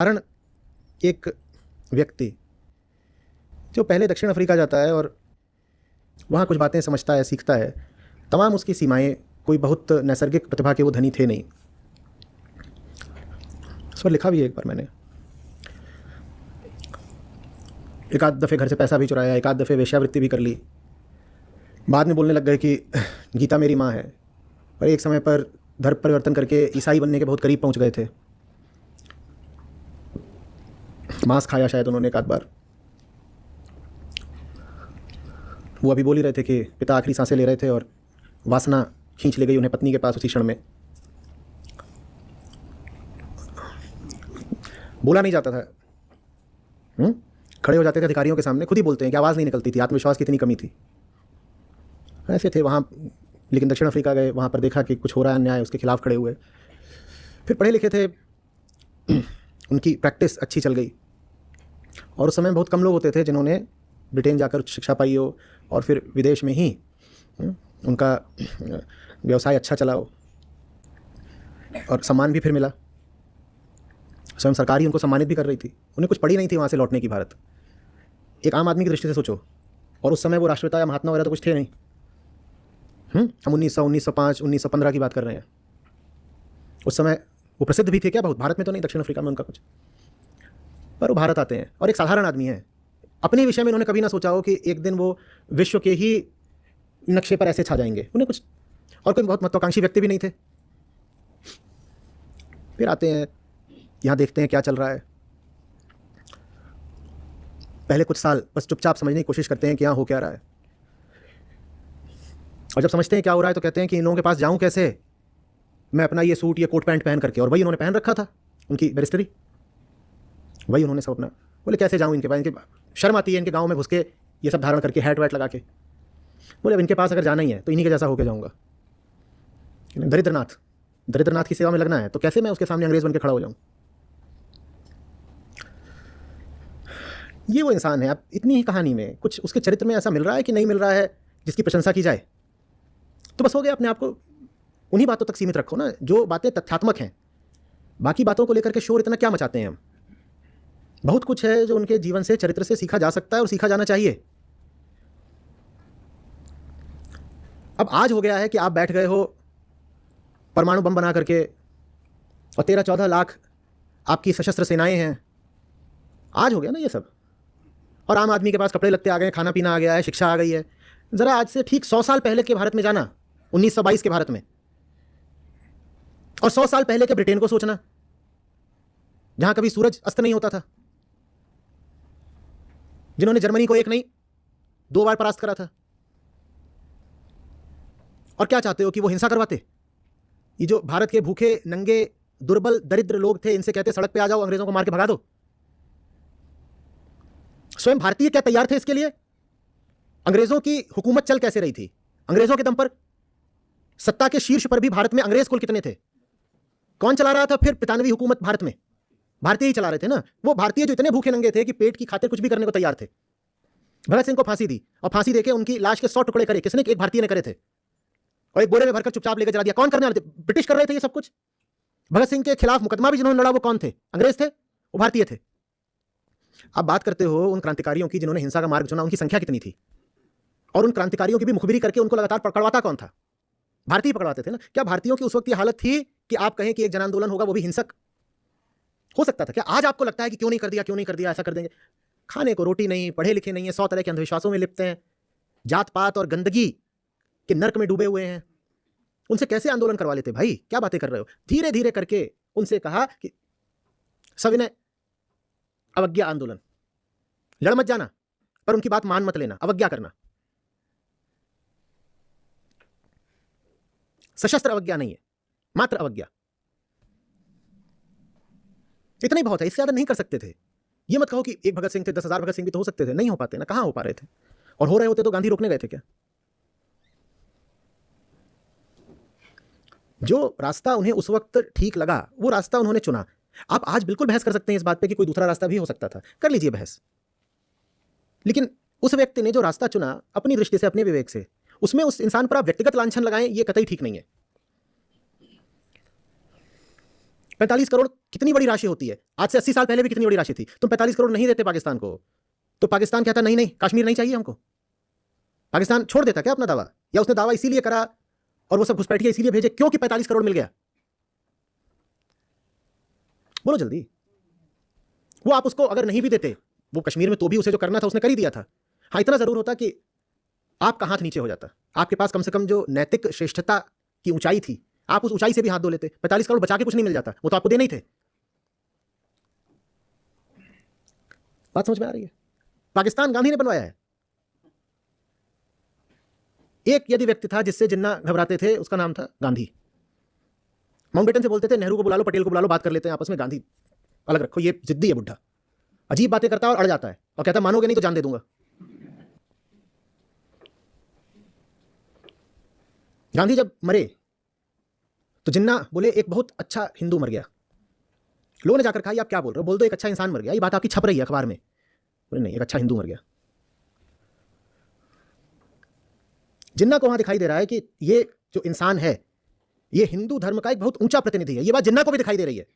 कारण एक व्यक्ति जो पहले दक्षिण अफ्रीका जाता है और वहाँ कुछ बातें समझता है, सीखता है, तमाम उसकी सीमाएं कोई बहुत नैसर्गिक प्रतिभा के वो धनी थे नहीं। इस पर लिखा भी है एक बार मैंने। एक आध दफ़े घर से पैसा भी चुराया, एक आध दफ़े वेश्यावृत्ति भी कर ली। बाद में बोलने लग गए कि गीता मेरी माँ है, और एक समय पर धर्म परिवर्तन करके ईसाई बनने के बहुत करीब पहुंच गए थे। मांस खाया शायद उन्होंने एक आध बार। वो अभी बोल ही रहे थे कि पिता आखिरी सांसें ले रहे थे और वासना खींच ले गई उन्हें पत्नी के पास उसी क्षण में। बोला नहीं जाता था। खड़े हो जाते थे अधिकारियों के सामने, खुद ही बोलते हैं कि आवाज़ नहीं निकलती थी, आत्मविश्वास की इतनी कमी थी। ऐसे थे वहाँ। लेकिन दक्षिण अफ्रीका गए, वहाँ पर देखा कि कुछ हो रहा है अन्याय, उसके खिलाफ खड़े हुए। फिर पढ़े लिखे थे, उनकी प्रैक्टिस अच्छी चल गई। और उस समय बहुत कम लोग होते थे जिन्होंने ब्रिटेन जाकर शिक्षा पाई हो और फिर विदेश में ही उनका व्यवसाय अच्छा चला हो और सम्मान भी फिर मिला। स्वयं सरकार ही उनको सम्मानित भी कर रही थी। उन्हें कुछ पड़ी नहीं थी वहाँ से लौटने की भारत। एक आम आदमी की दृष्टि से सोचो, और उस समय वो राष्ट्रपिता या महात्मा वगैरह तो कुछ थे नहीं। हम 1905, 1915 की बात कर रहे हैं। उस समय वो प्रसिद्ध भी थे क्या बहुत? भारत में तो नहीं, दक्षिण अफ्रीका में उनका कुछ। पर वो भारत आते हैं और एक साधारण आदमी है। अपने विषय में उन्होंने कभी ना सोचा हो कि एक दिन वो विश्व के ही नक्शे पर ऐसे छा जाएंगे। उन्हें कुछ और कोई बहुत महत्वाकांक्षी व्यक्ति भी नहीं थे। फिर आते हैं यहाँ, देखते हैं क्या चल रहा है। पहले कुछ साल बस चुपचाप समझने की कोशिश करते हैं कि यहाँ हो क्या रहा है, और जब समझते हैं क्या हो रहा है तो कहते हैं कि इन लोगों के पास जाऊँ कैसे, मैं अपना ये सूट, ये कोट पैंट पहन करके। और वही उन्होंने पहन रखा था, उनकी बैरिस्टरी, वही उन्होंने सब अपना। बोले कैसे जाऊँ इनके पास, इनके शर्म आती है इनके गांव में घुस के ये सब धारण करके, हैट वैट लगा के। बोले अब इनके पास अगर जाना ही है तो इन्हीं के जैसा होके जाऊँगा। दरिद्रनाथ की सेवा में लगना है तो कैसे मैं उसके सामने अंग्रेज बन के खड़ा हो जाऊँ। ये वो इंसान है। अब इतनी ही कहानी में कुछ उसके चरित्र में ऐसा मिल रहा है कि नहीं मिल रहा है जिसकी प्रशंसा की जाए, तो बस हो गया। अपने आप को उन्हीं बातों तक सीमित रखो ना जो बातें तथ्यात्मक हैं। बाकी बातों को लेकर के शोर इतना क्या मचाते हैं हम। बहुत कुछ है जो उनके जीवन से, चरित्र से सीखा जा सकता है और सीखा जाना चाहिए। अब आज हो गया है कि आप बैठ गए हो परमाणु बम बना करके और 13-14 लाख आपकी सशस्त्र सेनाएं हैं। आज हो गया ना ये सब। और आम आदमी के पास कपड़े लगते आ गए, खाना पीना आ गया है, शिक्षा आ गई है। ज़रा आज से ठीक 100 साल पहले के भारत में जाना, 1922 के भारत में, और 100 साल पहले के ब्रिटेन को सोचना, जहां कभी सूरज अस्त नहीं होता था, जिन्होंने जर्मनी को 1 नहीं 2 बार परास्त करा था। और क्या चाहते हो कि वो हिंसा करवाते? ये जो भारत के भूखे, नंगे, दुर्बल, दरिद्र लोग थे, इनसे कहते सड़क पे आ जाओ, अंग्रेजों को मार के भगा दो। स्वयं भारतीय क्या तैयार थे इसके लिए? अंग्रेजों की हुकूमत चल कैसे रही थी? अंग्रेजों के दम पर सत्ता के शीर्ष पर भी भारत में अंग्रेज कुल कितने थे? कौन चला रहा था फिर ब्रितानवी हुकूमत भारत में? भारतीय ही चला रहे थे ना। वो भारतीय जो इतने भूखे नंगे थे कि पेट की खातिर कुछ भी करने को तैयार थे। भगत सिंह को फांसी दी, और फांसी देके उनकी लाश के 100 टुकड़े करे। किसने? एक भारतीय ने करे थे, और एक बोरे में भरकर चुपचाप लेकर जला दिया। कौन करने वाले थे? ब्रिटिश कर रहे थे ये सब कुछ। भगत सिंह के खिलाफ मुकदमा भी जिन्होंने लड़ा वो कौन थे? अंग्रेज थे? वो भारतीय थे। आप बात करते हो उन क्रांतिकारियों की जिन्होंने हिंसा का मार्ग चुना, उनकी संख्या कितनी थी? और उन क्रांतिकारियों की भी मुखबिरी करके उनको लगातार पकड़वाता कौन था? भारतीय पकड़वाते थे ना। क्या भारतीयों की उस वक्त ये हालत थी कि आप कहें कि एक जन आंदोलन होगा, वो भी हिंसक हो सकता था क्या? आज आपको लगता है कि क्यों नहीं कर दिया, क्यों नहीं कर दिया, ऐसा कर देंगे। खाने को रोटी नहीं, पढ़े लिखे नहीं है, 100 तरह के अंधविश्वासों में लिप्त हैं, जात पात और गंदगी के नर्क में डूबे हुए हैं। उनसे कैसे आंदोलन करवा लेते भाई? क्या बातें कर रहे हो? धीरे धीरे करके उनसे कहा कि सविनय अवज्ञा आंदोलन, लड़ मत जाना पर उनकी बात मान मत लेना, अवज्ञा करना। सशस्त्र अवज्ञा नहीं है, मात्र अवज्ञा। इतना ही बहुत है, इससे ज्यादा नहीं कर सकते थे। ये मत कहो कि एक भगत सिंह थे, 10,000 भगत सिंह भी तो हो सकते थे। नहीं हो पाते ना। कहां हो पा रहे थे? और हो रहे होते तो गांधी रोकने गए थे क्या? जो रास्ता उन्हें उस वक्त ठीक लगा वो रास्ता उन्होंने चुना। आप आज बिल्कुल बहस कर सकते हैं इस बात पे कि कोई दूसरा रास्ता भी हो सकता था, कर लीजिए बहस। लेकिन उस व्यक्ति ने जो रास्ता चुना अपनी दृष्टि से, अपने विवेक से, उसमें उस इंसान पर आप व्यक्तिगत लांछन लगाएं, ये कतई ठीक नहीं है। 45 करोड़ कितनी बड़ी राशि होती है? आज से 80 साल पहले भी कितनी बड़ी राशि थी। तुम 45 करोड़ नहीं देते पाकिस्तान को, तो पाकिस्तान कहता नहीं नहीं कश्मीर नहीं चाहिए हमको। पाकिस्तान छोड़ देता क्या अपना दावा? या उसने दावा इसीलिए करा और वो सब घुसपैठिए इसीलिए भेजे क्योंकि 45 करोड़ मिल गया? बोलो जल्दी। वो आप उसको अगर नहीं भी देते वो कश्मीर में, तो भी उसे जो करना था उसने कर ही दिया था। हाँ, इतना जरूर होता कि आपका हाथ नीचे हो जाता, आपके पास कम से कम जो नैतिक श्रेष्ठता की ऊंचाई थी, आप उस ऊंचाई से भी हाथ धो लेते। 45 करोड़ बचा के कुछ नहीं मिल जाता, वो तो आपको देने ही थे। बात समझ में आ रही है? पाकिस्तान गांधी ने बनवाया है। एक यदि व्यक्ति था जिससे जिन्ना घबराते थे, उसका नाम था गांधी। माउंटबेटन से बोलते थे नेहरू को बुला लो, पटेल को बुला लो, बात कर लेते हैं आपस में, गांधी अलग रखो, ये जिद्दी है बुढ़ा, अजीब बातें करता है और अड़ जाता है और कहता है मानोगे नहीं तो जान दे दूंगा। गांधी जब मरे तो जिन्ना बोले एक बहुत अच्छा हिंदू मर गया। लोगों ने जाकर कहा आप क्या बोल रहे हो? बोल दो एक अच्छा इंसान मर गया, ये बात आपकी छप रही है अखबार में। बोले नहीं, एक अच्छा हिंदू मर गया। जिन्ना को वहां दिखाई दे रहा है कि ये जो इंसान है ये हिंदू धर्म का एक बहुत ऊंचा प्रतिनिधि है। ये बात जिन्ना को भी दिखाई दे रही है।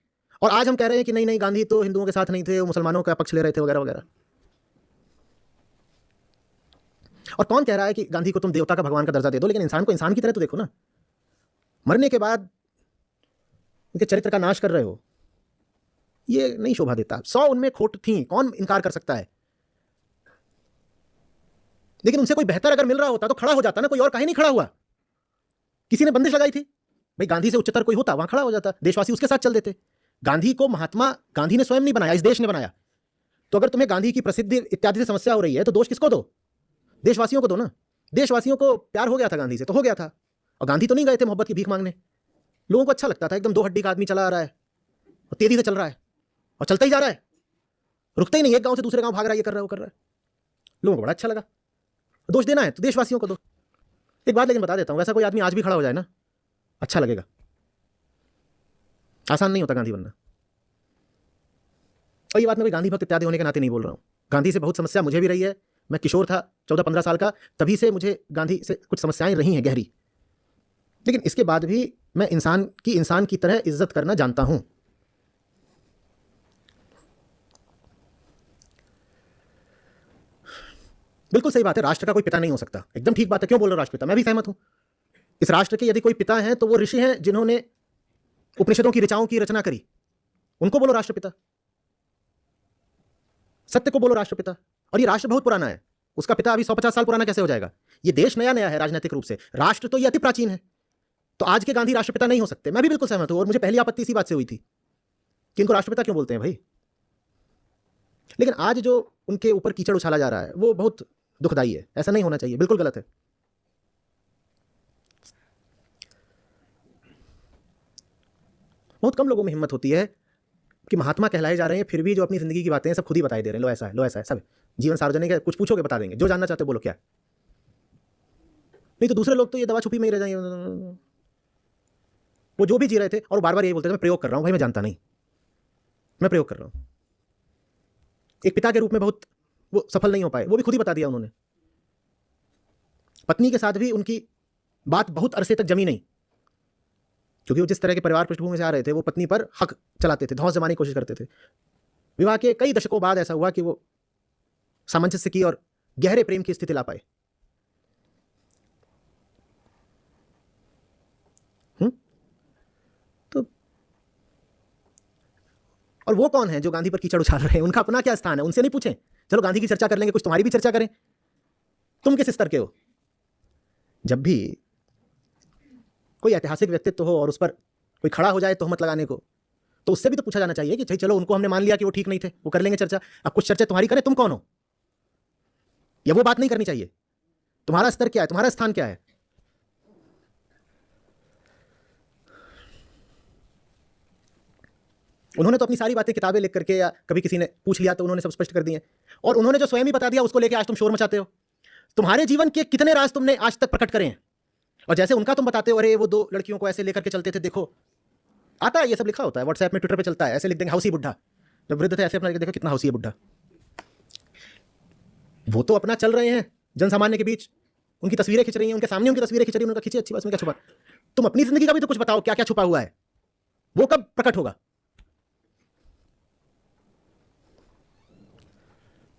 और आज हम कह रहे हैं कि नहीं नहीं गांधी तो हिंदुओं के साथ नहीं थे, वो मुसलमानों का पक्ष ले रहे थे वगैरह वगैरह। और कौन कह रहा है कि गांधी को तुम देवता का, भगवान का दर्जा दे दो, लेकिन इंसान को इंसान की तरह तो देखो ना। मरने के बाद उनके चरित्र का नाश कर रहे हो, ये नहीं शोभा देता। 100 उनमें खोट थी, कौन इनकार कर सकता है? लेकिन उनसे कोई बेहतर अगर मिल रहा होता तो खड़ा हो जाता ना। कोई और काहे नहीं खड़ा हुआ? किसी ने बंदिश लगाई थी भाई, गांधी से उच्चतर कोई होता वहां खड़ा हो जाता, देशवासी उसके साथ चल देते। गांधी को महात्मा गांधी ने स्वयं नहीं बनाया, इस देश ने बनाया। तो अगर तुम्हें गांधी की प्रसिद्धि इत्यादि से समस्या हो रही है तो दोष किसको दो? देशवासियों को दो ना। देशवासियों को प्यार हो गया था गांधी से, तो हो गया था। और गांधी तो नहीं गए थे मोहब्बत की भीख मांगने। लोगों को अच्छा लगता था, एकदम 2 हड्डी का आदमी चला आ रहा है और तेजी से चल रहा है और चलता ही जा रहा है, रुकता ही नहीं, एक गांव से दूसरे गांव भाग रहा है, ये कर रहा है वो कर रहा है। लोगों को बड़ा अच्छा लगा। दोष देना है तो देशवासियों को दो। एक बात लेकिन बता देता हूं, वैसा कोई आदमी आज भी खड़ा हो जाए ना, अच्छा लगेगा। आसान नहीं होता गांधी बनना। और ये बात मैं कोई गांधी भक्त इत्यादि होने के नाते नहीं बोल रहा हूं। गांधी से बहुत समस्या मुझे भी रही है। मैं किशोर था 14-15 साल का, तभी से मुझे गांधी से कुछ समस्याएं रही हैं गहरी। लेकिन इसके बाद भी मैं इंसान की तरह इज्जत करना जानता हूं। बिल्कुल सही बात है, राष्ट्र का कोई पिता नहीं हो सकता, एकदम ठीक बात है। क्यों बोल रहे हो राष्ट्रपिता? मैं भी सहमत हूं। इस राष्ट्र के यदि कोई पिता हैं तो वो ऋषि हैं जिन्होंने उपनिषदों की ऋचाओं की रचना करी, उनको बोलो राष्ट्रपिता। सत्य को बोलो राष्ट्रपिता। और ये राष्ट्र बहुत पुराना है, उसका पिता अभी 150 साल पुराना कैसे हो जाएगा? ये देश नया नया है राजनीतिक रूप से, राष्ट्र तो ये अति प्राचीन है। तो आज के गांधी राष्ट्रपिता नहीं हो सकते। मैं भी बिल्कुल सहमत हूं। और मुझे पहली आपत्ति इसी बात से हुई थी कि इनको राष्ट्रपिता क्यों बोलते हैं भाई। लेकिन आज जो उनके ऊपर कीचड़ उछाला जा रहा है वो बहुत दुखदाई है, ऐसा नहीं होना चाहिए, बिल्कुल गलत है। बहुत कम लोगों में हिम्मत होती है कि महात्मा कहलाए जा रहे हैं फिर भी जो अपनी जिंदगी की बातें हैं सब खुद ही बताई दे रहे हैं। लो ऐसा है, लो ऐसा है, सब जीवन सार्वजनिक है, कुछ पूछोगे बता देंगे, जो जानना चाहते हो बोलो क्या। नहीं तो दूसरे लोग तो ये दवा छुपी में ही रह जाएंगे। वो जो भी जी रहे थे और बार बार यही बोलते थे मैं प्रयोग कर रहा हूं। भाई मैं जानता नहीं, मैं प्रयोग कर रहा हूं। एक पिता के रूप में बहुत वो सफल नहीं हो पाए, वो भी खुद ही बता दिया उन्होंने। पत्नी के साथ भी उनकी बात बहुत अरसे तक जमी नहीं, क्योंकि वो जिस तरह के परिवार पृष्ठभूमि से आ रहे थे वो पत्नी पर हक चलाते थे, धौंस जमाने की कोशिश करते थे। विवाह के कई दशकों बाद ऐसा हुआ कि वो सामंजस्य की और गहरे प्रेम की स्थिति ला पाए। तो और वो कौन है जो गांधी पर कीचड़ उछाल रहे हैं? उनका अपना क्या स्थान है? उनसे नहीं पूछें? चलो गांधी की चर्चा कर लेंगे, कुछ तुम्हारी भी चर्चा करें। तुम किस स्तर के हो? जब भी कोई ऐतिहासिक व्यक्तित्व हो और उस पर कोई खड़ा हो जाए तोहमत लगाने को, तो उससे भी तो पूछा जाना चाहिए कि चलो उनको हमने मान लिया कि वो ठीक नहीं थे, वो कर लेंगे चर्चा। अब कुछ चर्चा तुम्हारी करें, तुम कौन हो? या वो बात नहीं करनी चाहिए? तुम्हारा स्तर क्या है, तुम्हारा स्थान क्या है? उन्होंने तो अपनी सारी बातें किताबें लिख करके या कभी किसी ने पूछ लिया तो उन्होंने सब स्पष्ट कर दिए। और उन्होंने जो स्वयं ही बता दिया उसको लेके आज तुम शोर मचाते हो। तुम्हारे जीवन के कितने राज तुमने आज तक प्रकट करे हैं? और जैसे उनका तुम बताते हो, अरे वो 2 लड़कियों को ऐसे लेकर के चलते थे, देखो आता है, ये सब लिखा होता है व्हाट्सएप में, ट्विटर पे चलता है, ऐसे लिख देंगे हौसी बुढ़ा। जब वृद्ध थे ऐसे अपना देखो कितना हौसी है बुढ़ा। वो तो अपना चल रहे हैं जनसामान्य के बीच, उनकी तस्वीरें खिंच रही हैं, उनके सामने उनकी तस्वीरें खिंच रही हैं, उनका खींचे, अच्छी बात में क्या छुपा। तुम अपनी जिंदगी का भी तो कुछ बताओ, क्या क्या छुपा हुआ है? वो कब प्रकट होगा?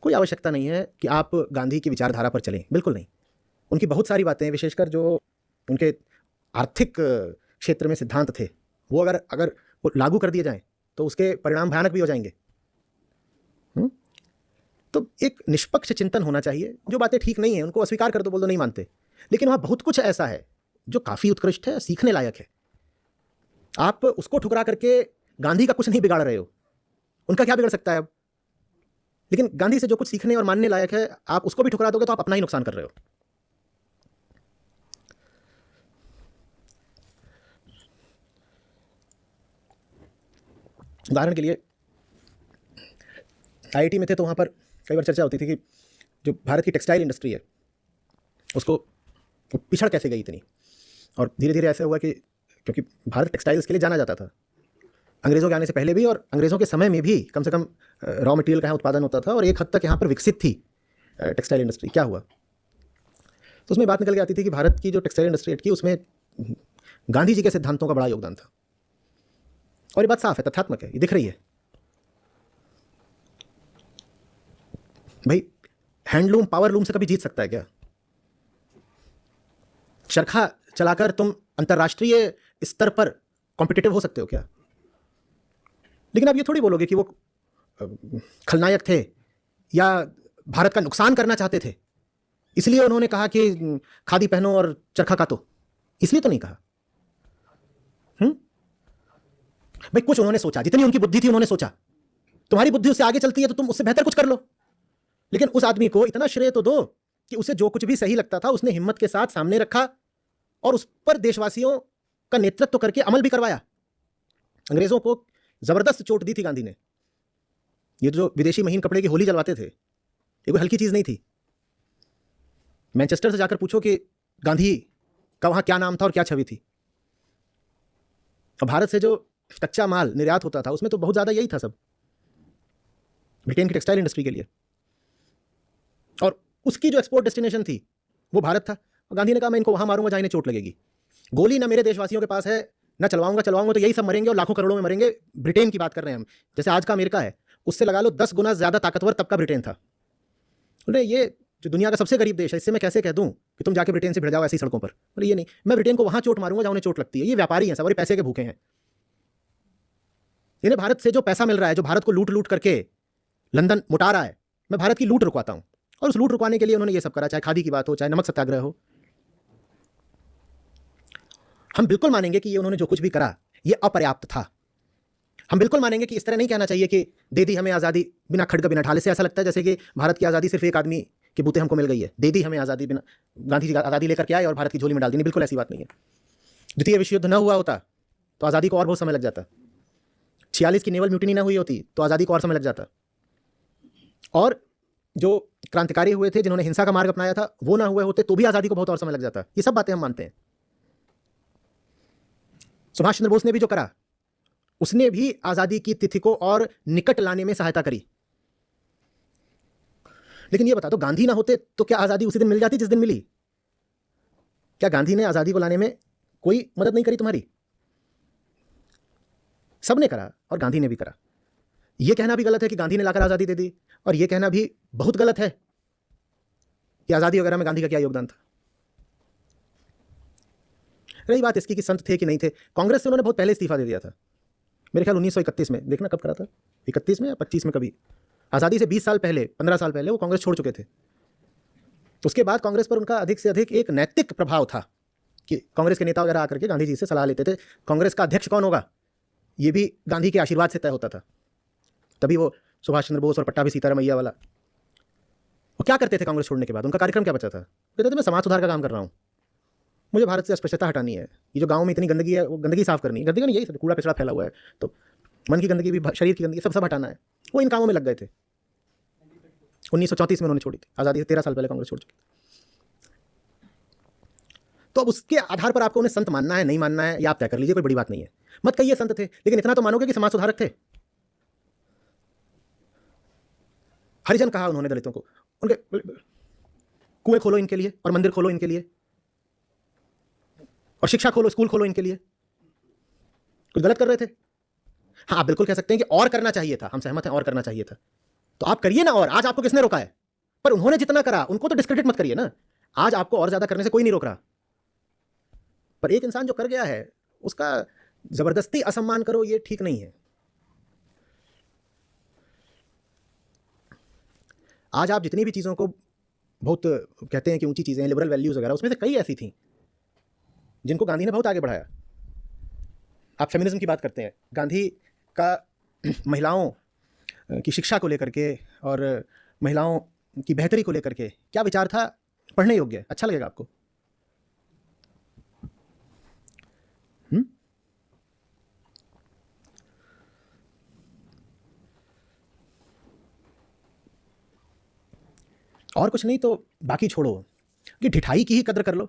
कोई आवश्यकता नहीं है कि आप गांधी की विचारधारा पर चलें, बिल्कुल नहीं। उनकी बहुत सारी बातें, विशेषकर जो उनके आर्थिक क्षेत्र में सिद्धांत थे, वो अगर वो लागू कर दिए जाएं तो उसके परिणाम भयानक भी हो जाएंगे। तो एक निष्पक्ष चिंतन होना चाहिए। जो बातें ठीक नहीं है उनको अस्वीकार कर दो, बोल दो नहीं मानते, लेकिन वहाँ बहुत कुछ ऐसा है जो काफ़ी उत्कृष्ट है, सीखने लायक है। आप उसको ठुकरा करके गांधी का कुछ नहीं बिगाड़ रहे हो, उनका क्या बिगड़ सकता है अब? लेकिन गांधी से जो कुछ सीखने और मानने लायक है, आप उसको भी ठुकरा दोगे तो आप अपना ही नुकसान कर रहे हो। उदाहरण के लिए आईआईटी में थे तो वहाँ पर कई बार चर्चा होती थी कि जो भारत की टेक्सटाइल इंडस्ट्री है उसको पिछड़ कैसे गई इतनी, और धीरे धीरे ऐसा हुआ कि क्योंकि भारत टेक्सटाइल्स के लिए जाना जाता था अंग्रेज़ों के आने से पहले भी, और अंग्रेज़ों के समय में भी कम से कम रॉ मटेरियल का यहाँ उत्पादन होता था और एक हद तक यहाँ पर विकसित थी टेक्सटाइल इंडस्ट्री। क्या हुआ तो उसमें बात निकल के आती थी कि भारत की जो टेक्सटाइल इंडस्ट्री थी उसमें गांधी जी के सिद्धांतों का बड़ा योगदान था, और ये बात साफ है, तथ्यात्मक है, ये दिख रही है। भाई हैंडलूम पावरलूम से कभी जीत सकता है क्या? चरखा चलाकर तुम अंतर्राष्ट्रीय स्तर पर कॉम्पिटिटिव हो सकते हो क्या? लेकिन आप ये थोड़ी बोलोगे कि वो खलनायक थे या भारत का नुकसान करना चाहते थे इसलिए उन्होंने कहा कि खादी पहनो और चरखा कातो, इसलिए तो नहीं कहा। भाई कुछ उन्होंने सोचा, जितनी उनकी बुद्धि थी उन्होंने सोचा। तुम्हारी बुद्धि उससे आगे चलती है तो तुम उससे बेहतर कुछ कर लो, लेकिन उस आदमी को इतना श्रेय तो दो कि उसे जो कुछ भी सही लगता था उसने हिम्मत के साथ सामने रखा और उस पर देशवासियों का नेतृत्व करके अमल भी करवाया। अंग्रेजों को जबरदस्त चोट दी थी गांधी ने। ये जो विदेशी महीन कपड़े की होली जलवाते थे ये कोई हल्की चीज नहीं थी। मैनचेस्टर से जाकर पूछो कि गांधी का वहां क्या नाम था और क्या छवि थी। और भारत से जो कच्चा माल निर्यात होता था उसमें तो बहुत ज्यादा यही था सब, ब्रिटेन की टेक्सटाइल इंडस्ट्री के लिए, और उसकी जो एक्सपोर्ट डेस्टिनेशन थी वो भारत था। और गांधी ने कहा मैं इनको वहां मारूंगा जहां इन्हें चोट लगेगी। गोली ना मेरे देशवासियों के पास है, ना चलवाऊंगा तो यही सब मरेंगे और लाखों करोड़ों में मरेंगे। ब्रिटेन की बात कर रहे हैं हम, जैसे आज का अमेरिका है उससे लगा लो 10 गुना ज्यादा ताकतवर तब का ब्रिटेन था। बोले ये जो दुनिया का सबसे गरीब देश है इससे मैं कैसे कह दूं कि तुम जाके ब्रिटेन से भिड़ जाओ ऐसी सड़कों पर। बोले ये नहीं, मैं ब्रिटेन को वहां चोट मारूंगा जहां उन्हें चोट लगती है। ये व्यापारी हैं सब और पैसे के भूखे हैं। इन्हें भारत से जो पैसा मिल रहा है, जो भारत को लूट लूट करके लंदन मुटा रहा है, मैं भारत की लूट रुकवाता हूं। और उस लूट रुकवाने के लिए उन्होंने ये सब करा, चाहे खादी की बात हो, चाहे नमक सत्याग्रह हो। हम बिल्कुल मानेंगे कि ये उन्होंने जो कुछ भी करा ये अपर्याप्त था। हम बिल्कुल मानेंगे कि इस तरह नहीं कहना चाहिए कि दे दी हमें आज़ादी बिना खड़ग बिना ढाले से। ऐसा लगता है जैसे कि भारत की आज़ादी सिर्फ एक आदमी के बूते हमको मिल गई है, दे दी हमें आज़ादी, बिना गांधी जी आज़ादी लेकर के आए और भारत की झोली में डाल दी। नहीं, बिल्कुल ऐसी बात नहीं है। द्वितीय विश्व युद्ध न हुआ होता तो आज़ादी को और बहुत समय लग जाता। 46 की नेवल म्यूटिनी ना हुई होती तो आज़ादी को और समय लग जाता। और जो क्रांतिकारी हुए थे जिन्होंने हिंसा का मार्ग अपनाया था वो ना हुए होते तो भी आज़ादी को बहुत और समय लग जाता। ये सब बातें हम मानते हैं। सुभाष चंद्र बोस ने भी जो करा उसने भी आज़ादी की तिथि को और निकट लाने में सहायता करी। लेकिन ये बता दो गांधी ना होते तो क्या आज़ादी उसी दिन मिल जाती जिस दिन मिली? क्या गांधी ने आज़ादी को लाने में कोई मदद नहीं करी तुम्हारी? सबने करा और गांधी ने भी करा। यह कहना भी गलत है कि गांधी ने लाकर आज़ादी दे दी, और यह कहना भी बहुत गलत है कि आज़ादी वगैरह में गांधी का क्या योगदान था। रही बात इसकी कि संत थे कि नहीं थे, कांग्रेस से उन्होंने बहुत पहले इस्तीफा दे दिया था। मेरे ख्याल 1931 में, देखना कब करा था, 31 में या 25 में, कभी आज़ादी से 20 साल पहले, 15 साल पहले वो कांग्रेस छोड़ चुके थे। तो उसके बाद कांग्रेस पर उनका अधिक से अधिक एक नैतिक प्रभाव था कि कांग्रेस के नेता वगैरह आकर के गांधी जी से सलाह लेते थे। कांग्रेस का अध्यक्ष कौन होगा ये भी गांधी के आशीर्वाद से तय होता था। तभी वो सुभाष चंद्र बोस और पट्टाभी सीतारामैया वाला, वो क्या करते थे कांग्रेस छोड़ने के बाद? उनका कार्यक्रम क्या बचा था? कहते थे मैं समाज सुधार का काम कर रहा हूँ, मुझे भारत से अस्पृश्यता हटानी है, ये जो गांव में इतनी गंदगी है वो गंदगी साफ करनी है। गंदगी नहीं, यही कूड़ा कचरा फैला हुआ है, तो मन की गंदगी भी, शरीर की गंदगी, सब हटाना है। वो इन कामों में लग गए थे। 1934 में उन्होंने छोड़ी थी, आज़ादी से 13 साल पहले कांग्रेस छोड़ चुकी। तो अब उसके आधार पर आपको उन्हें संत मानना है नहीं मानना है या आप तय कर लीजिए, कोई बड़ी बात नहीं है। मत कहिए संत थे, लेकिन इतना तो मानोगे कि समाज सुधारक थे। हरिजन कहा उन्होंने दलितों को, उनके कुएं खोलो इनके लिए और मंदिर खोलो इनके लिए और शिक्षा खोलो, स्कूल खोलो इनके लिए। कुछ गलत कर रहे थे? हाँ, आप बिल्कुल कह सकते हैं कि और करना चाहिए था, हम सहमत हैं, और करना चाहिए था। तो आप करिए ना, और आज आपको किसने रोका है? पर उन्होंने जितना करा उनको तो डिस्क्रेडिट मत करिए ना। आज आपको और ज्यादा करने से कोई नहीं रोक रहा, पर एक इंसान जो कर गया है उसका जबरदस्ती असम्मान करो, ये ठीक नहीं है। आज आप जितनी भी चीजों को बहुत कहते हैं कि ऊंची चीजें, लिबरल वैल्यूज वगैरह, उसमें से कई ऐसी थी जिनको गांधी ने बहुत आगे बढ़ाया। आप फेमिनिज्म की बात करते हैं, गांधी का महिलाओं की शिक्षा को लेकर के और महिलाओं की बेहतरी को लेकर के क्या विचार था, पढ़ने योग्य है, अच्छा लगेगा आपको। और कुछ नहीं तो बाकी छोड़ो कि ढिठाई की ही कदर कर लो,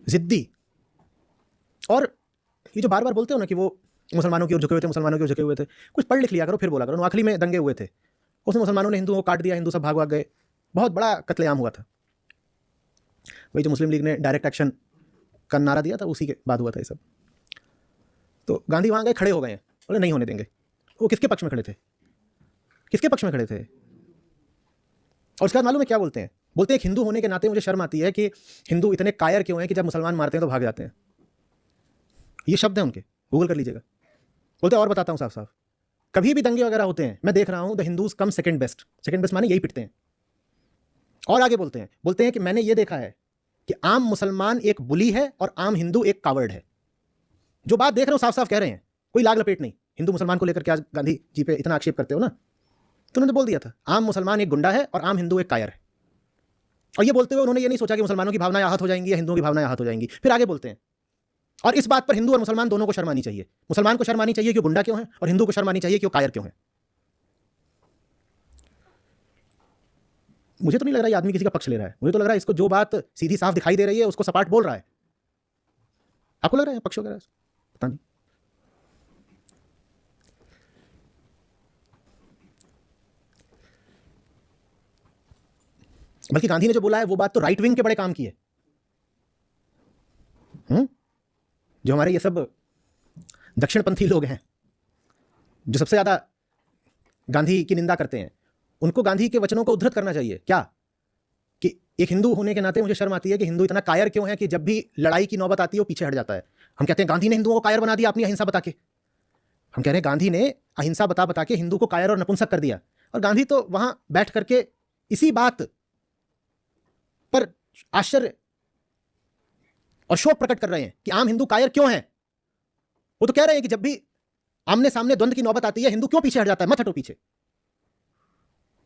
जिद्दी। और ये जो बार बार बोलते हो ना कि वो मुसलमानों की ओर झुके हुए थे, मुसलमानों की ओर झुके हुए थे, कुछ पढ़ लिख लिया करो फिर बोला करो। नोआखली में दंगे हुए थे, उसमें मुसलमानों ने हिंदुओं को काट दिया, हिंदू सब भाग गए, बहुत बड़ा कत्लेआम हुआ था। वही जो मुस्लिम लीग ने डायरेक्ट एक्शन का नारा दिया था, उसी के बाद हुआ था ये सब। तो गांधी वहां गए, खड़े हो गए हैं, बोले नहीं होने देंगे। वो किसके पक्ष में खड़े थे? किसके पक्ष में खड़े थे? और उसके बाद मालूम है क्या बोलते हैं? बोलते हैं एक हिंदू होने के नाते मुझे शर्म आती है कि हिंदू इतने कायर क्यों हैं कि जब मुसलमान मारते हैं तो भाग जाते हैं। ये शब्द है उनके, गूगल कर लीजिएगा। बोलते हैं और बताता हूं साफ साफ, कभी भी दंगे वगैरह होते हैं मैं देख रहा हूं, the Hindus come second best. Second best माने यही पिटते हैं। और आगे बोलते हैं कि मैंने ये देखा है कि आम मुसलमान एक बुली है और आम हिंदू एक कावर्ड है। जो बात देख रहे हो साफ साफ कह रहे हैं, कोई लाग लपेट नहीं। हिंदू मुसलमान को लेकर के आज गांधी जी पे इतना आक्षेप करते हो ना, तो उन्होंने बोल दिया था आम मुसलमान एक गुंडा है और आम हिंदू एक कायर है। और ये बोलते हुए उन्होंने ये नहीं सोचा कि मुसलमानों की भावनाएं आहत हो जाएंगी या हिंदुओं की भावनाएं आहत हो जाएंगी। फिर आगे बोलते हैं, और इस बात पर हिंदू और मुसलमान दोनों को शर्म आनी चाहिए। मुसलमान को शर्म आनी चाहिए कि वो गुंडा क्यों है, और हिंदू को शर्म आनी चाहिए कि वो कायर क्यों है। मुझे तो नहीं लग रहा ये आदमी किसी का पक्ष ले रहा है, मुझे तो लग रहा है इसको जो बात सीधी साफ दिखाई दे रही है उसको सपाट बोल रहा है। आपको लग रहा है पक्ष वगैरह? पता नहीं। बल्कि गांधी ने जो बोला है वो बात तो राइट विंग के बड़े काम की है। जो हमारे ये सब दक्षिणपंथी लोग हैं जो सबसे ज्यादा गांधी की निंदा करते हैं, उनको गांधी के वचनों को उद्धृत करना चाहिए। क्या कि एक हिंदू होने के नाते मुझे शर्म आती है कि हिंदू इतना कायर क्यों है कि जब भी लड़ाई की नौबत आती है वो पीछे हट जाता है। हम कहते हैं गांधी ने हिंदुओं को कायर बना दिया अपनी अहिंसा बता के। हम कह रहे हैं गांधी ने अहिंसा बता बता के हिंदू को कायर और नपुंसक कर दिया। और गांधी तो वहां बैठ करके इसी बात पर आश्चर्य और शोक प्रकट कर रहे हैं कि आम हिंदू कायर क्यों है। वो तो कह रहे हैं कि जब भी आमने सामने द्वंद्व की नौबत आती है हिंदू क्यों पीछे हट जाता है, मत हटो पीछे।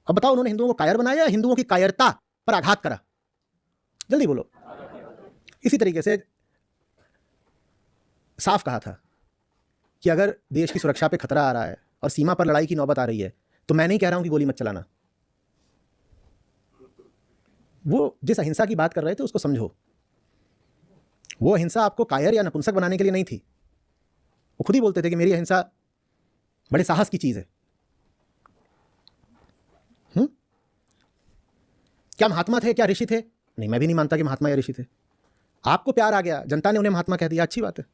अब बताओ उन्होंने हिंदुओं को कायर बनाया या हिंदुओं की कायरता पर आघात करा? जल्दी बोलो। इसी तरीके से साफ कहा था कि अगर देश की सुरक्षा पे खतरा आ रहा है और सीमा पर लड़ाई की नौबत आ रही है तो मैं नहीं कह रहा हूं कि गोली मत चलाना। वो जिस अहिंसा की बात कर रहे थे उसको समझो। वो अहिंसा आपको कायर या नपुंसक बनाने के लिए नहीं थी। वो खुद ही बोलते थे कि मेरी अहिंसा बड़े साहस की चीज है। क्या महात्मा थे, क्या ऋषि थे? नहीं, मैं भी नहीं मानता कि महात्मा या ऋषि थे। आपको प्यार आ गया, जनता ने उन्हें महात्मा कह दिया, अच्छी बात है।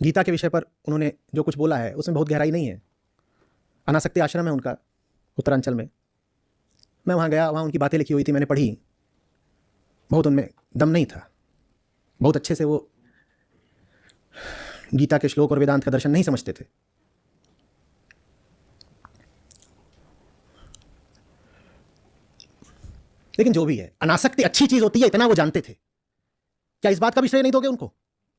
गीता के विषय पर उन्होंने जो कुछ बोला है उसमें बहुत गहराई नहीं है। अनासक्ति आश्रम है उनका उत्तरांचल में, मैं वहाँ गया, वहाँ उनकी बातें लिखी हुई थी, मैंने पढ़ी। बहुत उनमें दम नहीं था, बहुत अच्छे से वो गीता के श्लोक और वेदांत का दर्शन नहीं समझते थे। लेकिन जो भी है, अनासक्ति अच्छी चीज होती है इतना वो जानते थे। क्या इस बात का भी श्रेय नहीं दोगे उनको?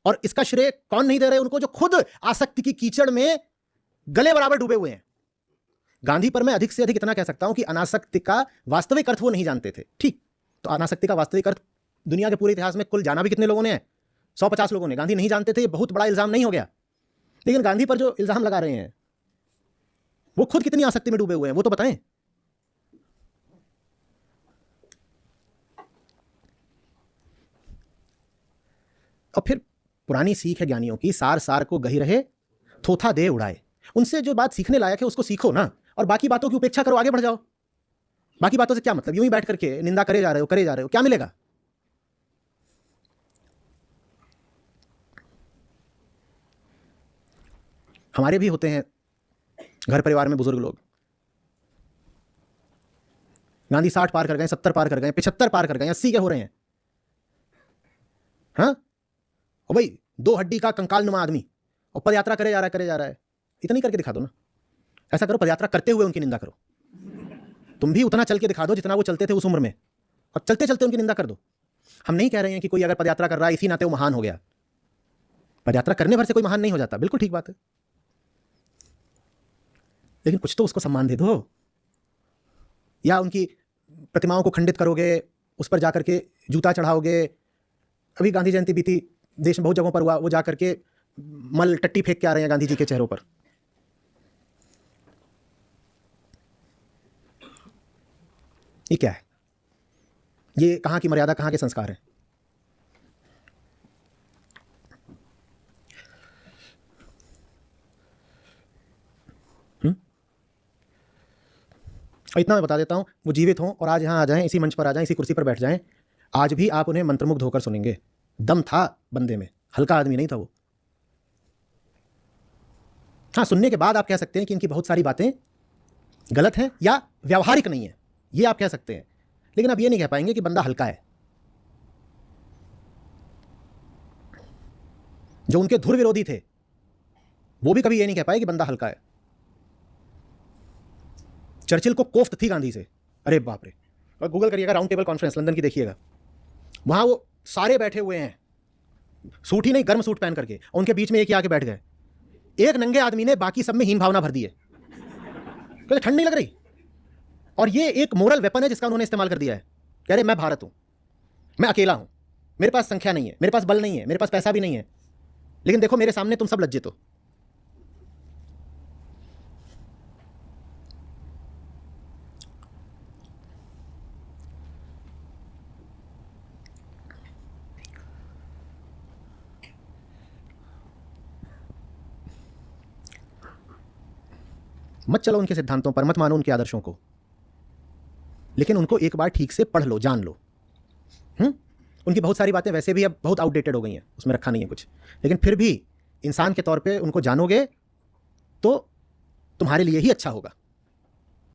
और इसका श्रेय कौन नहीं दे रहे उनको? जो खुद आसक्ति की कीचड़ में गले बराबर डूबे हुए हैं। गांधी पर मैं अधिक से अधिक इतना कह सकता हूं कि अनासक्ति का वास्तविक अर्थ वो नहीं जानते थे। ठीक, तो अनासक्ति का वास्तविक अर्थ दुनिया के पूरे इतिहास में कुल जाना भी कितने लोगों ने है? 150 लोगों ने। गांधी नहीं जानते थे, ये बहुत बड़ा इल्जाम नहीं हो गया। लेकिन गांधी पर जो इल्जाम लगा रहे हैं वो खुद कितनी आसक्ति में डूबे हुए हैं वो तो बताएं। और फिर पुरानी सीख है ज्ञानियों की, सार सार को गही रहे थोथा दे उड़ाए। उनसे जो बात सीखने लायक है उसको सीखो ना, और बाकी बातों की उपेक्षा करो, आगे बढ़ जाओ। बाकी बातों से क्या मतलब? यूं ही बैठ करके निंदा करे जा रहे हो, क्या मिलेगा? हमारे भी होते हैं घर परिवार में बुजुर्ग लोग, गांधी 60 पार कर गए, 70 पार कर गए, 75 पार कर गए, 80 के हो रहे हैं। हाँ, और भाई 2 हड्डी का कंकाल नुमा आदमी और पदयात्रा करे जा रहा है। इतनी करके दिखा दो ना। ऐसा करो, पदयात्रा करते हुए उनकी निंदा करो। तुम भी उतना चल के दिखा दो जितना वो चलते थे उस उम्र में, और चलते चलते उनकी निंदा कर दो। हम नहीं कह रहे हैं कि कोई अगर पदयात्रा कर रहा है इसी नाते वो महान हो गया। पदयात्रा करने भर से कोई महान नहीं हो जाता, बिल्कुल ठीक बात है, लेकिन कुछ तो उसको सम्मान दे दो। या उनकी प्रतिमाओं को खंडित करोगे, उस पर जाकर के जूता चढ़ाओगे। अभी गांधी जयंती बीती, देश में बहुत जगहों पर हुआ, वो जाकर के मल टट्टी फेंक के आ रहे हैं गांधी जी के चेहरों पर। ये क्या है? ये कहाँ की मर्यादा, कहाँ के संस्कार हैं? और इतना मैं बता देता हूं, वो जीवित हों और आज यहाँ आ जाएं, इसी मंच पर आ जाएं, इसी कुर्सी पर बैठ जाएं, आज भी आप उन्हें मंत्रमुग्ध होकर सुनेंगे। दम था बंदे में, हल्का आदमी नहीं था वो। हाँ, सुनने के बाद आप कह सकते हैं कि इनकी बहुत सारी बातें गलत हैं या व्यावहारिक नहीं है, ये आप कह सकते हैं, लेकिन आप ये नहीं कह पाएंगे कि बंदा हल्का है। जो उनके धुर विरोधी थे वो भी कभी ये नहीं कह पाए कि बंदा हल्का है। चर्चिल को कोफ्त थी गांधी से, अरे बाप रे। और गूगल करिएगा, राउंड टेबल कॉन्फ्रेंस लंदन की देखिएगा, वहां वो सारे बैठे हुए हैं, सूट ही नहीं गर्म सूट पहन करके, और उनके बीच में एक ही आके बैठ गए। एक नंगे आदमी ने बाकी सब में हीन भावना भर दी है, क्योंकि ठंड नहीं लग रही। और ये एक मोरल वेपन है जिसका उन्होंने इस्तेमाल कर दिया है। कह रहे मैं भारत हूं, मैं अकेला हूं, मेरे पास संख्या नहीं है, मेरे पास बल नहीं है, मेरे पास पैसा भी नहीं है, लेकिन देखो मेरे सामने तुम सब लज्जित हो। मत चलो उनके सिद्धांतों पर, मत मानो उनके आदर्शों को, लेकिन उनको एक बार ठीक से पढ़ लो, जान लो। उनकी बहुत सारी बातें वैसे भी अब बहुत आउटडेटेड हो गई हैं, उसमें रखा नहीं है कुछ, लेकिन फिर भी इंसान के तौर पे उनको जानोगे तो तुम्हारे लिए ही अच्छा होगा।